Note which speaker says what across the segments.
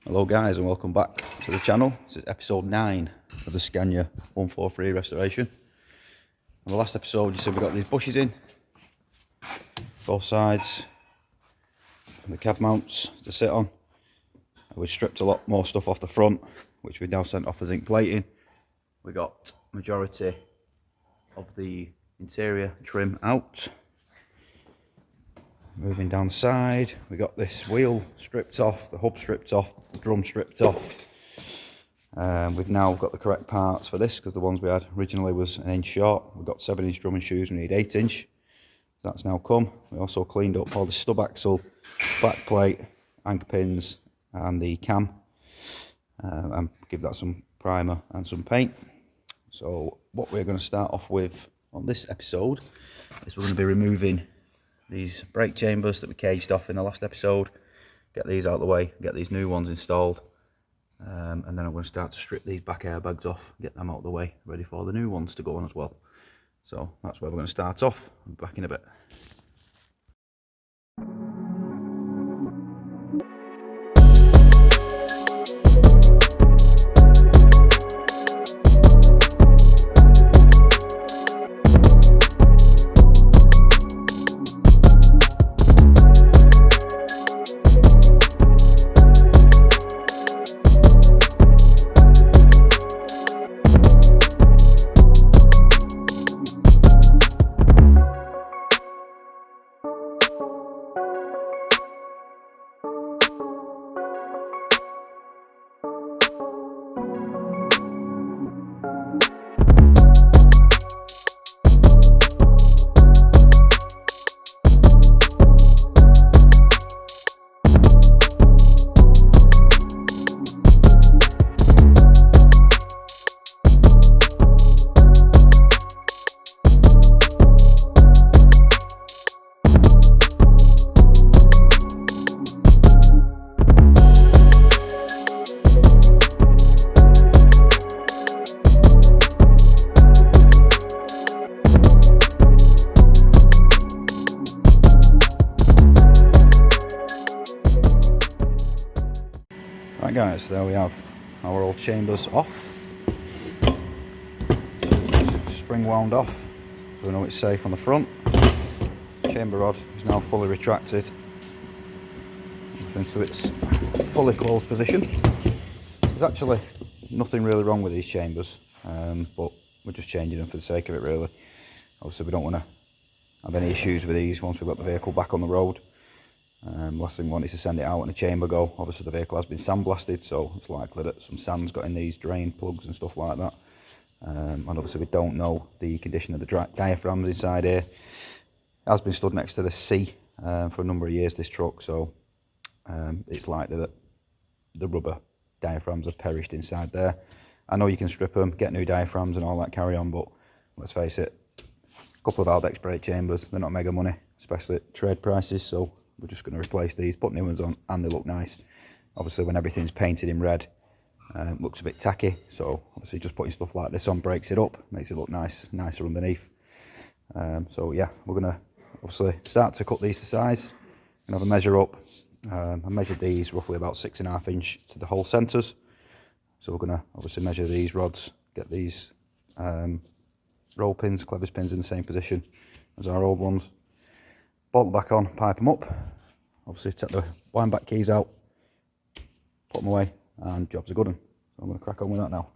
Speaker 1: Hello guys and welcome back to the channel. This is episode 9 of the Scania 143 restoration. In the last episode you said we got these bushes in, both sides, and the cab mounts to sit on. We stripped a lot more stuff off the front, which we now sent off for zinc plating. We got majority of the interior trim out. Moving down the side, we got this wheel stripped off, the hub stripped off, the drum stripped off. We've now got the correct parts for this because the ones we had originally was an inch short. We've got 7-inch drum and shoes, we need 8-inch. That's now come. We also cleaned up all the stub axle, back plate, anchor pins and the cam, and give that some primer and some paint. So what we're going to start off with on this episode is we're going to be removing these brake chambers that we caged off in the last episode, get these out of the way, get these new ones installed, and then I'm going to start to strip these back airbags off, get them out of the way, ready for the new ones to go on as well. So that's where we're going to start off. I'll be back in a bit. Right guys, there we have our old chambers off, spring wound off, so we know it's safe on the front. Chamber rod is now fully retracted into its fully closed position. There's actually nothing really wrong with these chambers, but we're just changing them for the sake of it really. Obviously we don't want to have any issues with these once we've got the vehicle back on the road. Last thing we want is to send it out and the chamber go. Obviously the vehicle has been sandblasted, so it's likely that some sand's got in these drain plugs and stuff like that. And obviously we don't know the condition of the diaphragms inside here. It has been stood next to the sea for a number of years, this truck, so it's likely that the rubber diaphragms have perished inside there. I know you can strip them, get new diaphragms and all that carry on, but let's face it, a couple of Aldex brake chambers, they're not mega money, especially at trade prices, so we're just going to replace these, put new ones on, and they look nice. Obviously when everything's painted in red, it looks a bit tacky, so obviously just putting stuff like this on breaks it up, makes it look nicer underneath. So yeah, we're going to obviously start to cut these to size and have a measure up. I measured these roughly about 6.5 inch to the hole centres, so we're going to obviously measure these rods, get these roll pins, clevis pins in the same position as our old ones. Bolt them back on, pipe them up, obviously take the wind back keys out, put them away, and job's a good one. So I'm going to crack on with that now.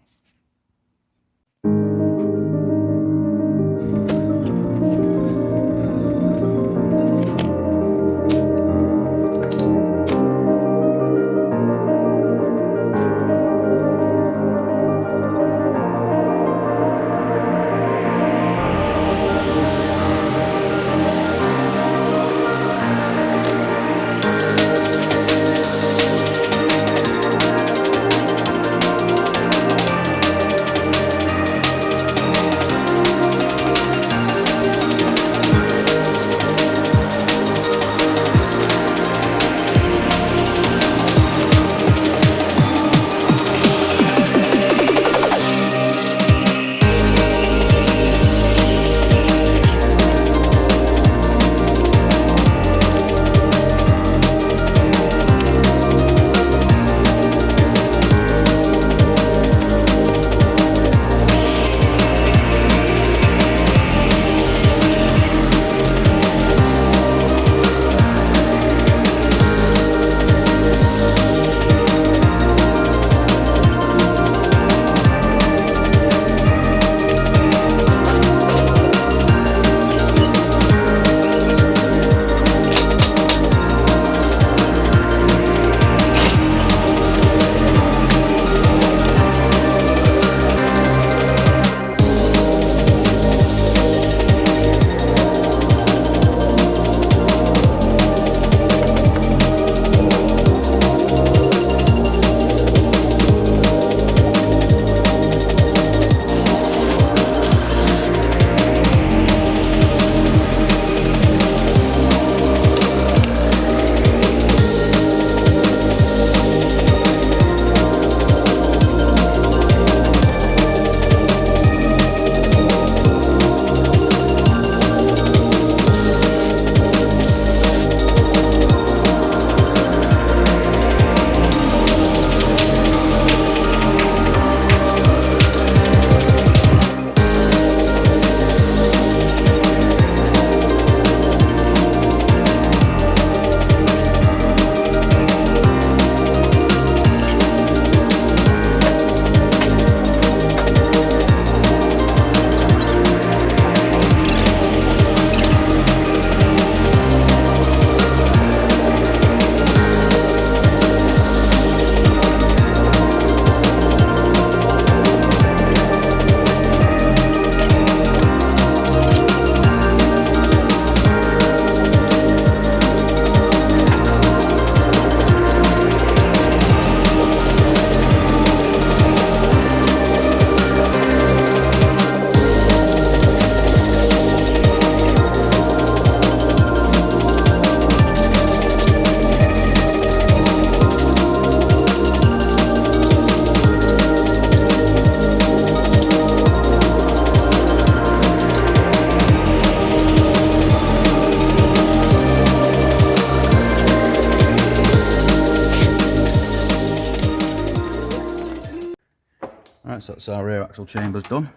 Speaker 1: Right, so that's our rear axle chambers done.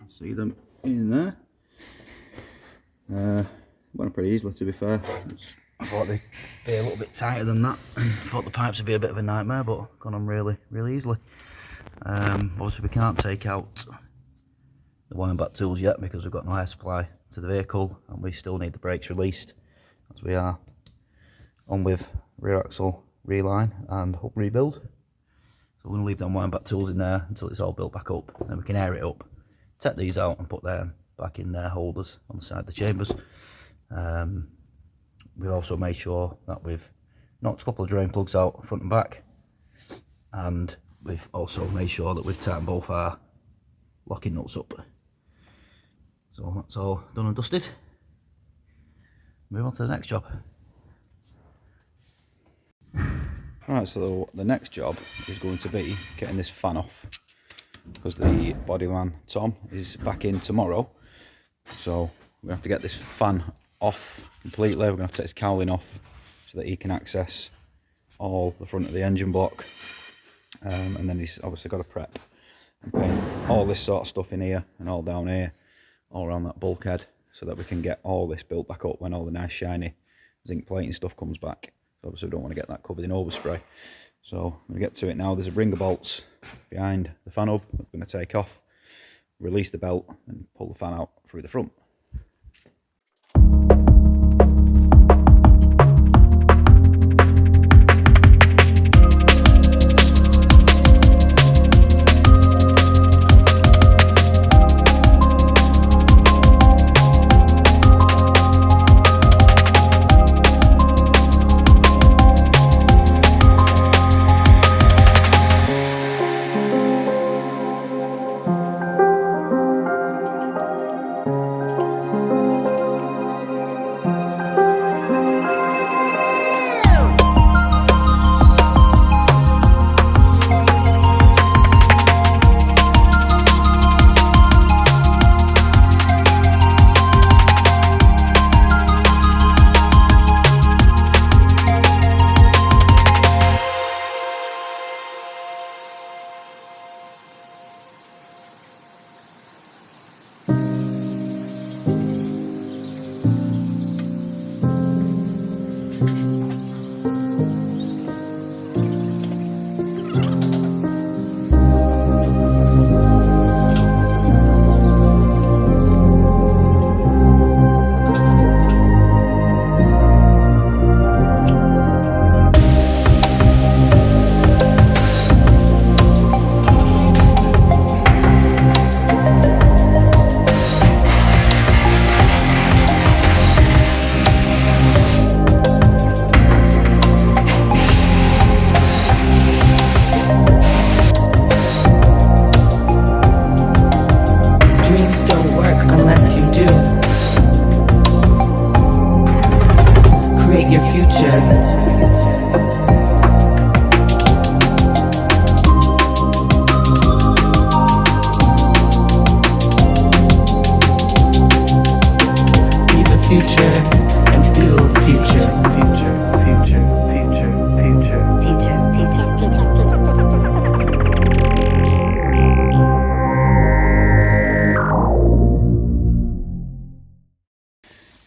Speaker 1: See them in there. Went pretty easily, to be fair. I thought they'd be a little bit tighter than that. I thought the pipes would be a bit of a nightmare, but gone on really, really easily. Obviously we can't take out the wind back tools yet because we've got no air supply to the vehicle, and we still need the brakes released, as we are on with rear axle reline and hub rebuild. So we're going to leave them wind back tools in there until it's all built back up, then we can air it up, take these out and put them back in their holders on the side of the chambers. We've also made sure that we've knocked a couple of drain plugs out front and back, and we've also made sure that we've tightened both our locking nuts up. So that's all done and dusted. Move on to the next job. Right, so the next job is going to be getting this fan off, because the bodyman Tom is back in tomorrow. So we have to get this fan off completely. We're going to have to take his cowling off so that he can access all the front of the engine block. And then he's obviously got to prep and paint all this sort of stuff in here and all down here, all around that bulkhead, so that we can get all this built back up when all the nice shiny zinc plating stuff comes back. So obviously we don't want to get that covered in overspray. So I'm going to get to it now. There's a ring of bolts behind the fan hub that we're going to take off, release the belt and pull the fan out through the front.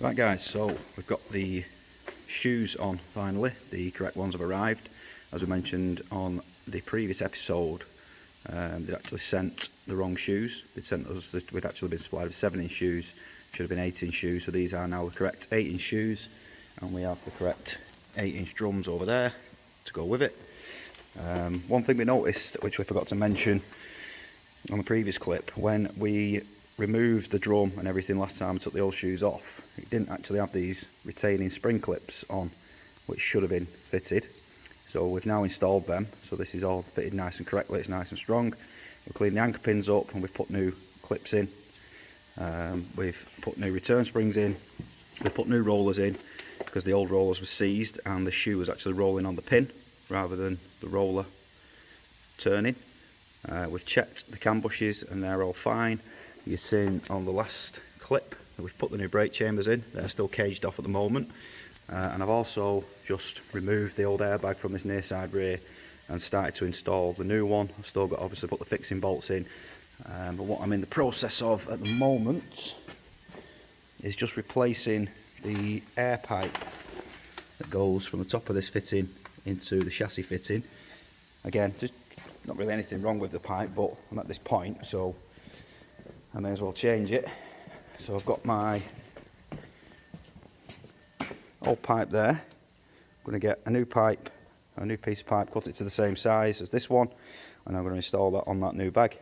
Speaker 1: Right guys, so we've got the shoes on finally. The correct ones have arrived. As we mentioned on the previous episode, they'd actually sent the wrong shoes. They'd sent us that we'd actually been supplied with 7-inch shoes, should have been 8-inch shoes, so these are now the correct 8-inch shoes, and we have the correct 8-inch drums over there to go with it. One thing we noticed, which we forgot to mention on the previous clip, when we removed the drum and everything last time and took the old shoes off, it didn't actually have these retaining spring clips on, which should have been fitted. So we've now installed them, so this is all fitted nice and correctly, it's nice and strong. We've cleaned the anchor pins up and we've put new clips in. We've put new return springs in, we've put new rollers in, because the old rollers were seized and the shoe was actually rolling on the pin rather than the roller turning. We've checked the cam bushes and they're all fine. You've seen on the last clip that we've put the new brake chambers in. They're still caged off at the moment. And I've also just removed the old airbag from this near side rear and started to install the new one. I've still got obviously put the fixing bolts in, but what I'm in the process of at the moment is just replacing the air pipe that goes from the top of this fitting into the chassis fitting. Again, just not really anything wrong with the pipe, but I'm at this point, so I may as well change it. So I've got my old pipe there. I'm going to get a new pipe, a new piece of pipe, cut it to the same size as this one, and I'm going to install that on that new bag.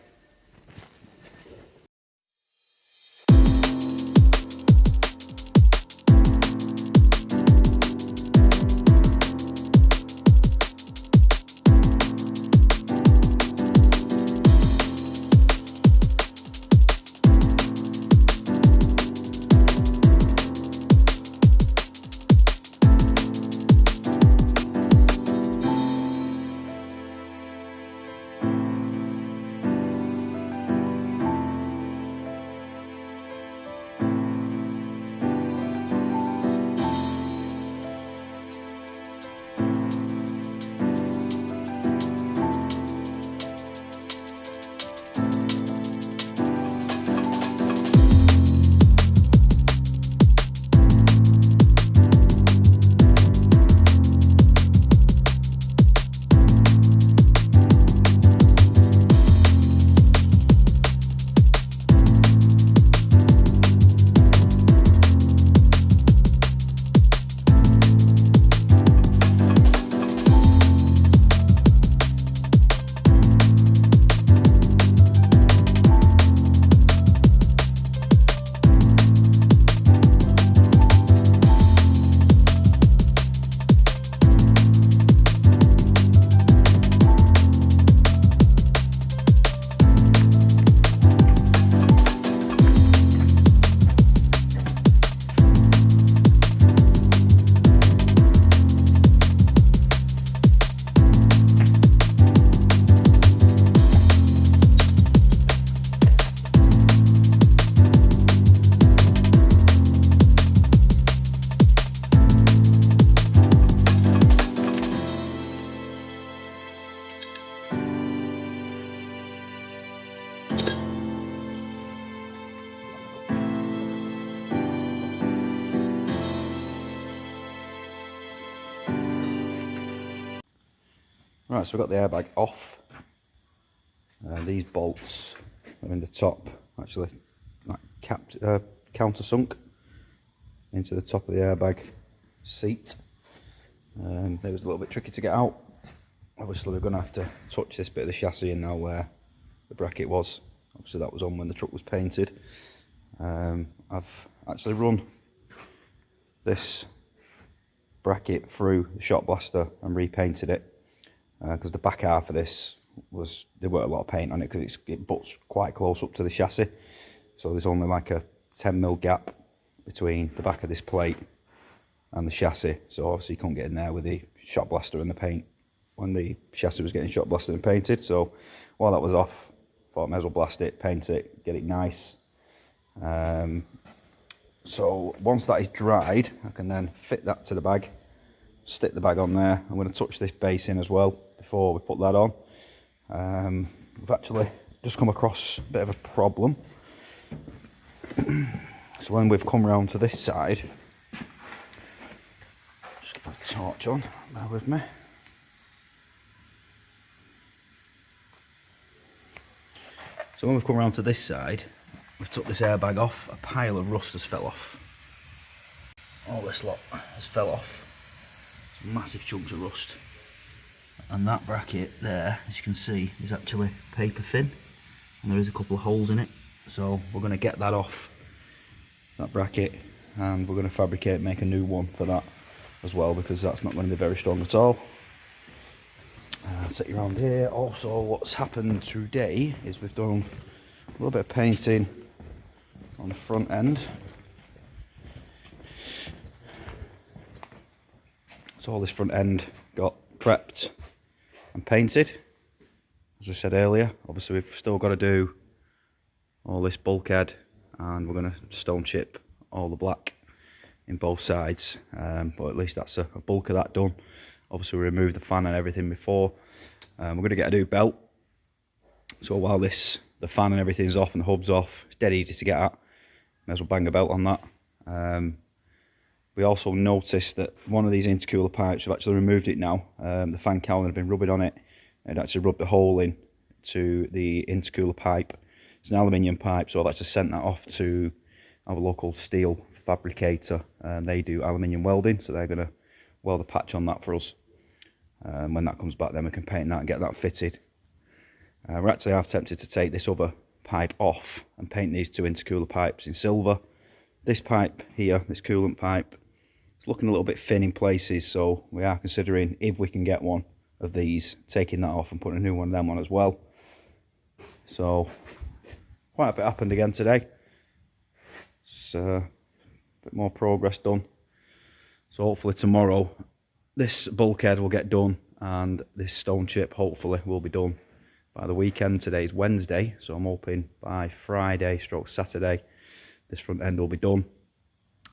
Speaker 1: Right, so we've got the airbag off. These bolts are in the top, actually, like countersunk into the top of the airbag seat. It was a little bit tricky to get out. Obviously we're going to have to touch this bit of the chassis in now where the bracket was. Obviously that was on when the truck was painted. I've actually run this bracket through the shot blaster and repainted it, because the back half of this there weren't a lot of paint on it because it butts quite close up to the chassis, so there's only like a 10mm gap between the back of this plate and the chassis, so obviously you couldn't get in there with the shot blaster and the paint when the chassis was getting shot blasted and painted. So while that was off, I thought I may as well blast it, paint it, get it nice. So once that is dried, I can then fit that to the bag, stick the bag on there. I'm going to touch this base in as well before we put that on. We've actually just come across a bit of a problem. So when we've come round to this side, just put a torch on, bear with me. So when we've come round to this side, we've took this airbag off, a pile of rust has fell off. All this lot has fell off. Massive chunks of rust. And that bracket there, as you can see, is actually paper thin. And there is a couple of holes in it. So we're going to get that off, that bracket, and we're going to fabricate, make a new one for that as well, because that's not going to be very strong at all. Set you around here. Also, what's happened today is we've done a little bit of painting on the front end. So all this front end got prepped and painted, as we said earlier. Obviously we've still got to do all this bulkhead, and we're going to stone chip all the black in both sides, but at least that's a bulk of that done. Obviously we removed the fan and everything before. We're going to get a new belt. So while the fan and everything's off and the hub's off, it's dead easy to get at. May as well bang a belt on that. We also noticed that one of these intercooler pipes, we've actually removed it now. The fan cowling had been rubbing on it. It actually rubbed a hole in to the intercooler pipe. It's an aluminium pipe, so I've actually sent that off to our local steel fabricator. They do aluminium welding, so they're going to weld a patch on that for us. When that comes back, then we can paint that and get that fitted. We're actually half tempted to take this other pipe off and paint these two intercooler pipes in silver. This pipe here, this coolant pipe, it's looking a little bit thin in places, so we are considering, if we can get one of these, taking that off and putting a new one of them on as well. So quite a bit happened again today. It's a bit more progress done. So hopefully tomorrow this bulkhead will get done and this stone chip hopefully will be done by the weekend. Today is Wednesday, so I'm hoping by Friday / Saturday this front end will be done.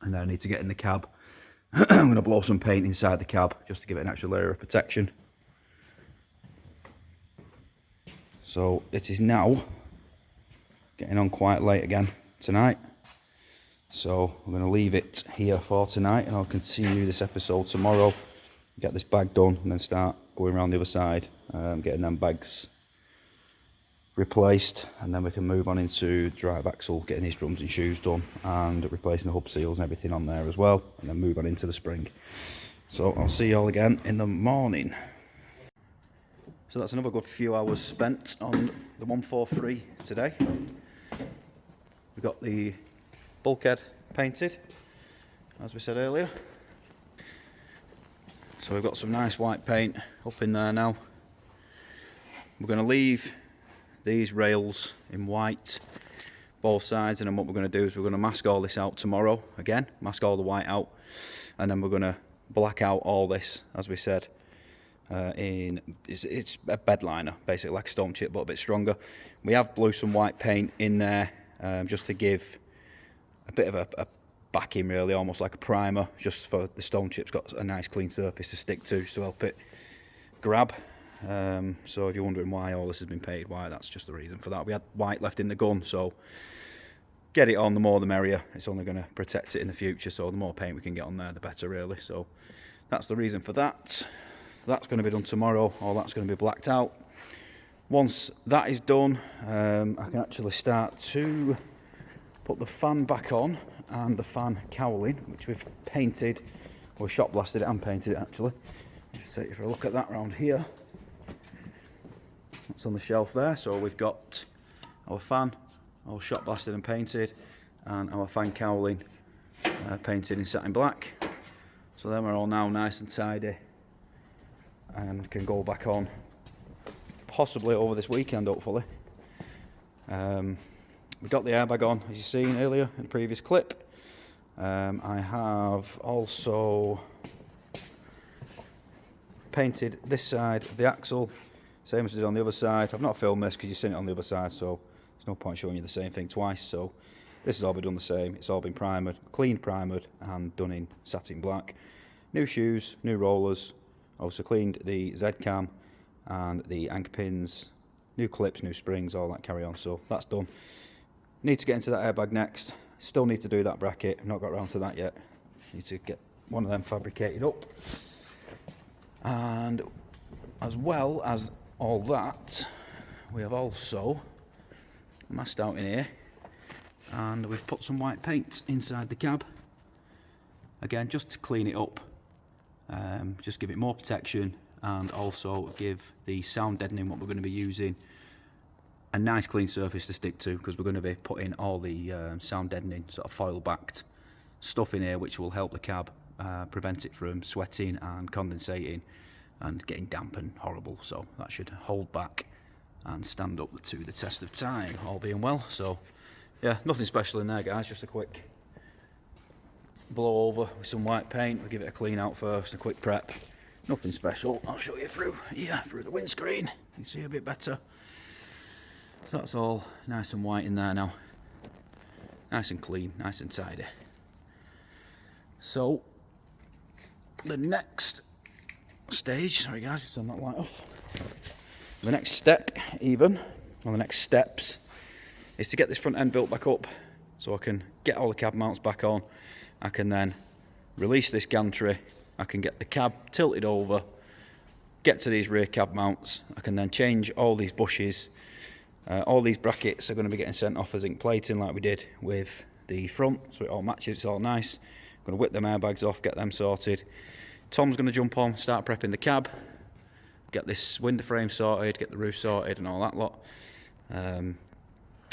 Speaker 1: And then I need to get in the cab. I'm going to blow some paint inside the cab just to give it an extra layer of protection. So it is now getting on quite late again tonight. So I'm going to leave it here for tonight and I'll continue this episode tomorrow. Get this bag done and then start going around the other side, getting them bags replaced, and then we can move on into drive axle, getting these drums and shoes done and replacing the hub seals and everything on there as well, and then move on into the spring. So I'll see you all again in the morning. So that's another good few hours spent on the 143 today. We've got the bulkhead painted, as we said earlier. So we've got some nice white paint up in there now. We're going to leave these rails in white both sides, and then what we're going to do is we're going to mask all this out tomorrow again, mask all the white out, and then we're going to black out all this, as we said, it's a bed liner, basically like a stone chip but a bit stronger. We have blew some white paint in there just to give a bit of a backing, really, almost like a primer, just for the stone chip's got a nice clean surface to stick to help it grab. So if you're wondering why all this has been painted white, that's just the reason for that. We had white left in the gun, so get it on, the more the merrier. It's only going to protect it in the future, so the more paint we can get on there, the better, really. So that's the reason for that. That's going to be done tomorrow, all that's going to be blacked out. Once that is done, I can actually start to put the fan back on and the fan cowling, which we've painted, or shot blasted it and painted it actually. Just take you for a look at that round here. That's on the shelf there. So we've got our fan all shot blasted and painted, and our fan cowling painted in satin black. So then we're all now nice and tidy and can go back on possibly over this weekend, hopefully. We got the airbag on, as you've seen earlier in the previous clip. I have also painted this side of the axle, same as I did on the other side. I've not filmed this because you've seen it on the other side, so there's no point showing you the same thing twice. So this has all been done the same. It's all been primered, clean primered, and done in satin black. New shoes, new rollers. Also cleaned the Z-cam and the anchor pins, new clips, new springs, all that carry on. So that's done. Need to get into that airbag next. Still need to do that bracket. I've not got around to that yet. Need to get one of them fabricated up. And as well as all that, we have also masked out in here, and we've put some white paint inside the cab. Again, just to clean it up, just give it more protection, and also give the sound deadening, what we're going to be using, a nice clean surface to stick to, because we're going to be putting all the sound deadening sort of foil backed stuff in here, which will help the cab prevent it from sweating and condensating and getting damp and horrible. So that should hold back and stand up to the test of time, all being well. So yeah, nothing special in there, guys, just a quick blow over with some white paint. We'll give it a clean out first, a quick prep. Nothing special. I'll show you through here, through the windscreen. You can see a bit better. So that's all nice and white in there now. Nice and clean, nice and tidy. So the next stage, sorry guys, just turn that light off. The next step even, or the next steps, is to get this front end built back up so I can get all the cab mounts back on. I can then release this gantry, I can get the cab tilted over, get to these rear cab mounts, I can then change all these bushes. All these brackets are going to be getting sent off as zinc plating like we did with the front, so it all matches, it's all nice. I'm going to whip them airbags off, get them sorted. Tom's going to jump on, start prepping the cab, get this window frame sorted, get the roof sorted and all that lot. And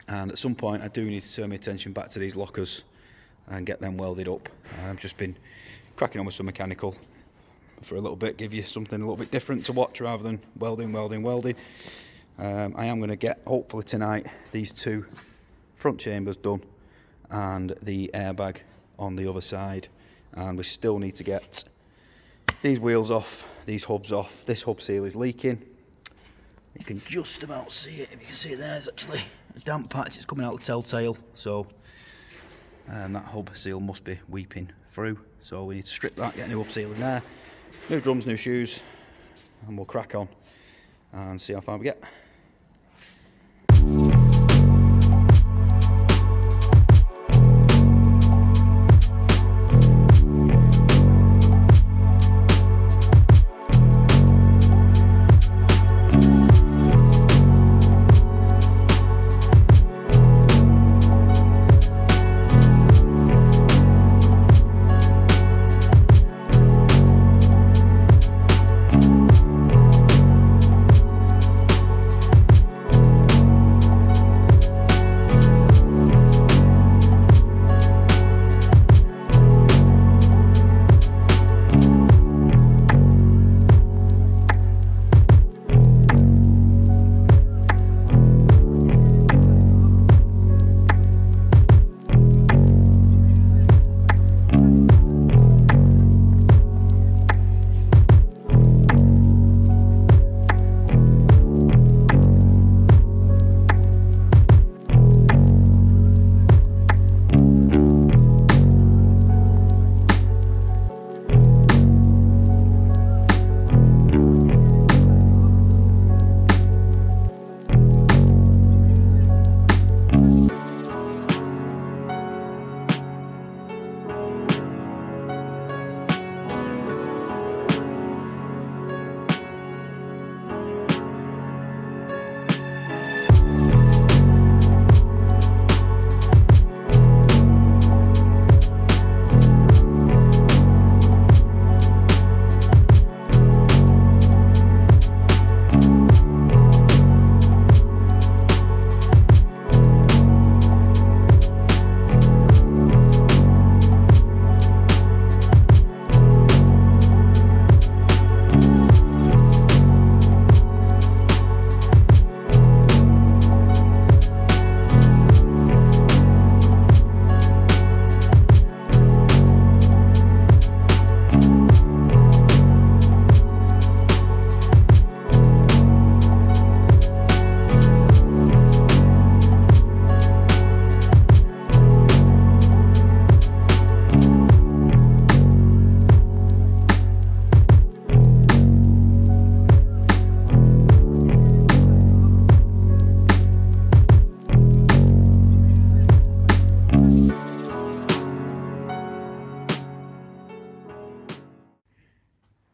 Speaker 1: at some point I do need to turn my attention back to these lockers and get them welded up. I've just been cracking on with some mechanical for a little bit, give you something a little bit different to watch rather than welding. I am going to get, hopefully tonight, these two front chambers done and the airbag on the other side, and we still need to get these wheels off, these hubs off. This hub seal is leaking. You can just about see it. If you can see it, there's actually a damp patch. It's coming out the telltale, so that hub seal must be weeping through, so we need to strip that, get a new hub seal in there, new drums, new shoes, and we'll crack on and see how far we get.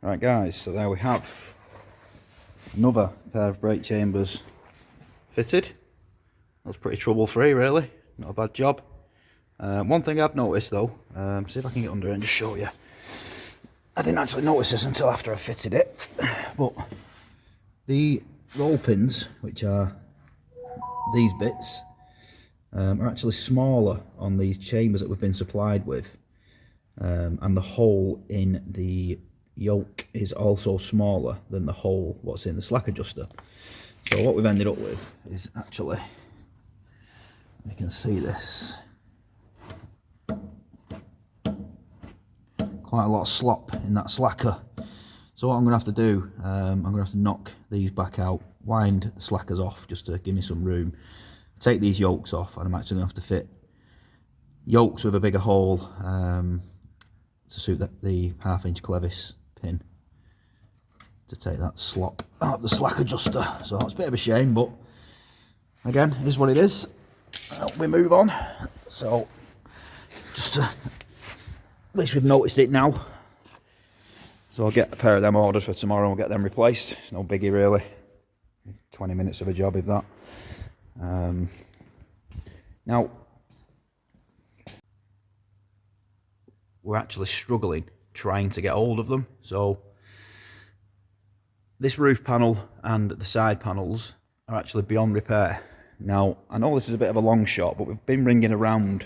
Speaker 1: Right guys, so there we have another pair of brake chambers fitted. That was pretty trouble free really, not a bad job. One thing I've noticed though, see if I can get under it and just show you. I didn't actually notice this until after I fitted it, but the roll pins, which are these bits, are actually smaller on these chambers that we've been supplied with, and the hole in the yoke is also smaller than the hole what's in the slack adjuster. So what we've ended up with is actually, you can see this, quite a lot of slop in that slacker. So what I'm going to have to do, I'm going to have to knock these back out, wind the slackers off just to give me some room, take these yokes off, and I'm actually going to have to fit yokes with a bigger hole to suit the 1/2 inch clevis pin. to take that slop out of the slack adjuster. So it's a bit of a shame, but again, it is what it is. We move on. So just at least we've noticed it now. So I'll get a pair of them ordered for tomorrow and we'll get them replaced. It's no biggie really. 20 minutes of a job, if that. Now, we're actually struggling trying to get hold of them. So this roof panel and the side panels are actually beyond repair. Now, I know this is a bit of a long shot, but we've been ringing around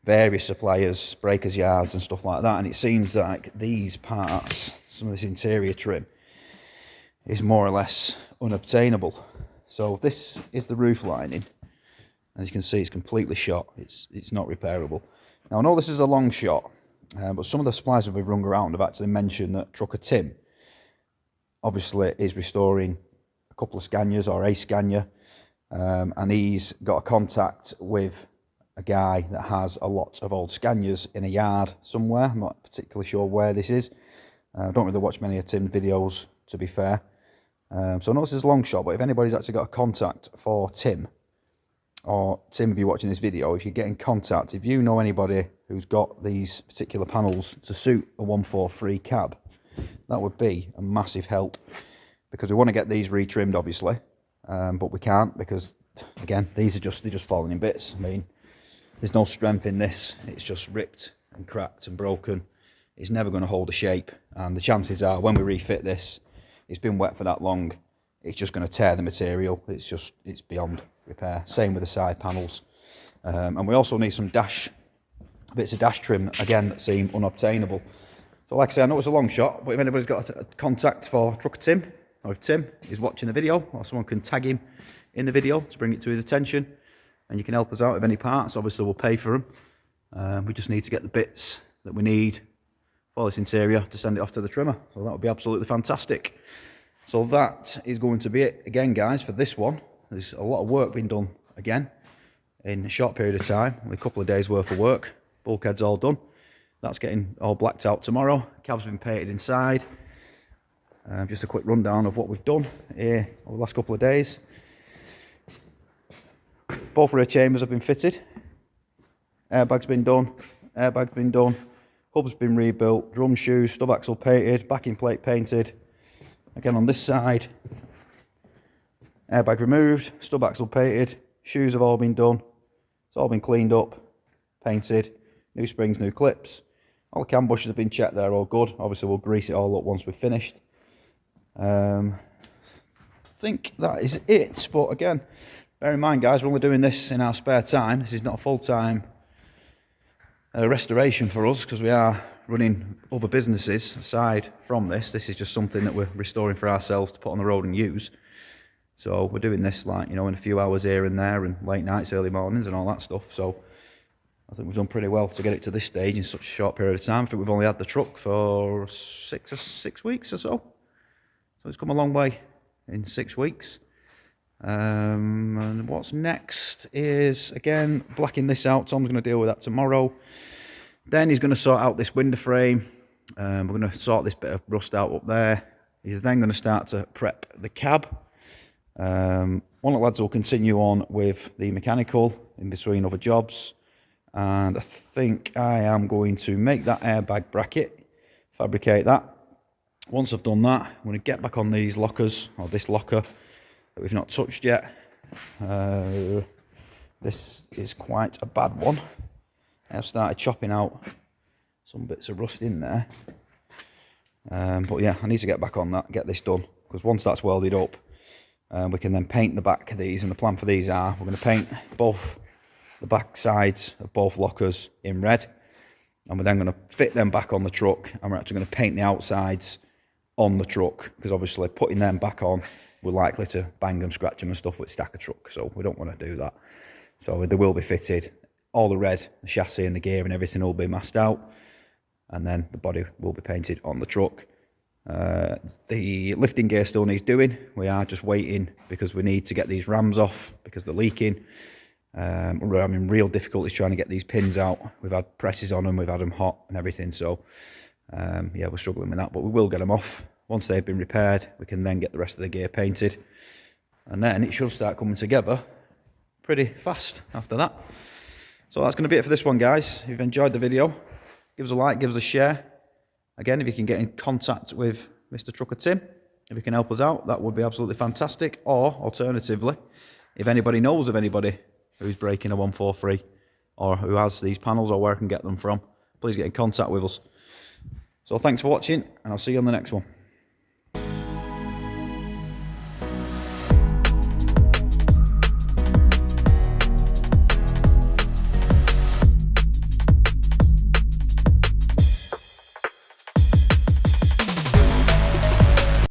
Speaker 1: various suppliers, breakers yards and stuff like that, and it seems like these parts, some of this interior trim, is more or less unobtainable. So this is the roof lining. As you can see, it's completely shot. It's not repairable. Now, I know this is a long shot, but some of the suppliers that we've rung around have actually mentioned that Trucker Tim obviously is restoring a couple of Scanias, or a Scania, and he's got a contact with a guy that has a lot of old Scanias in a yard somewhere. I'm not particularly sure where this is. I don't really watch many of Tim's videos, to be fair. So I know this is a long shot, but if anybody's actually got a contact for Tim, or Tim, if you're watching this video, if you get in contact, if you know anybody who's got these particular panels to suit a 143 cab, that would be a massive help, because we want to get these retrimmed, obviously, but we can't because, again, they're just falling in bits. I mean, there's no strength in this. It's just ripped and cracked and broken. It's never going to hold a shape, and the chances are when we refit this, it's been wet for that long, it's just going to tear the material. It's beyond repair. Same with the side panels, and we also need some bits of dash trim again that seem unobtainable. So like I say, I know it's a long shot, but if anybody's got a contact for Trucker Tim, or if Tim is watching the video, or someone can tag him in the video to bring it to his attention, and you can help us out with any parts, obviously we'll pay for them. We just need to get the bits that we need for this interior to send it off to the trimmer. So that would be absolutely fantastic. So that is going to be it again, guys, for this one. There's a lot of work being done again in a short period of time, only a couple of days worth of work. Bulkhead's all done. That's getting all blacked out tomorrow. Cab's been painted inside. Just a quick rundown of what we've done here over the last couple of days. Both rear chambers have been fitted. Airbag's been done. Airbag's been done. Hub's been rebuilt. Drum shoes, stub axle painted. Backing plate painted. Again on this side, airbag removed, stub axle painted. Shoes have all been done. It's all been cleaned up, painted. New springs, new clips. All the cam bushes have been checked, they're all good. Obviously we'll grease it all up once we've finished. I think that is it, but again, bear in mind guys, we're only doing this in our spare time. This is not a full-time restoration for us, because we are running other businesses aside from this. This is just something that we're restoring for ourselves to put on the road and use. So we're doing this, like, you know, in a few hours here and there, and late nights, early mornings and all that stuff. So I think we've done pretty well to get it to this stage in such a short period of time. I think we've only had the truck for six weeks or so. So it's come a long way in 6 weeks. And what's next is, again, blacking this out. Tom's going to deal with that tomorrow. Then he's going to sort out this window frame. We're going to sort this bit of rust out up there. He's then going to start to prep the cab. One of the lads will continue on with the mechanical in between other jobs. And I think I am going to make that airbag bracket, fabricate that. Once I've done that, I'm going to get back on these lockers, or this locker that we've not touched yet. This is quite a bad one. I've started chopping out some bits of rust in there. But yeah, I need to get back on that, get this done, because once that's welded up, we can then paint the back of these, and the plan for these are, we're going to paint both the back sides of both lockers in red, and we're then going to fit them back on the truck, and we're actually going to paint the outsides on the truck, because obviously putting them back on, we're likely to bang them, scratch them and stuff with stacker truck, so we don't want to do that. So they will be fitted, all the red, the chassis and the gear and everything will be masked out, and then the body will be painted on the truck. The lifting gear still needs doing. We are just waiting because we need to get these rams off because they're leaking. We're having real difficulties trying to get these pins out. We've had presses on them, we've had them hot and everything, so yeah, we're struggling with that, but we will get them off. Once they've been repaired, we can then get the rest of the gear painted, and then it should start coming together pretty fast after that. So that's going to be it for this one, guys. If you've enjoyed the video, give us a like, give us a share. Again, if you can get in contact with Mr. Trucker Tim, if you can help us out, that would be absolutely fantastic. Or alternatively, if anybody knows of anybody who's breaking a 143 or who has these panels or where I can get them from, please get in contact with us. So thanks for watching, and I'll see you on the next one.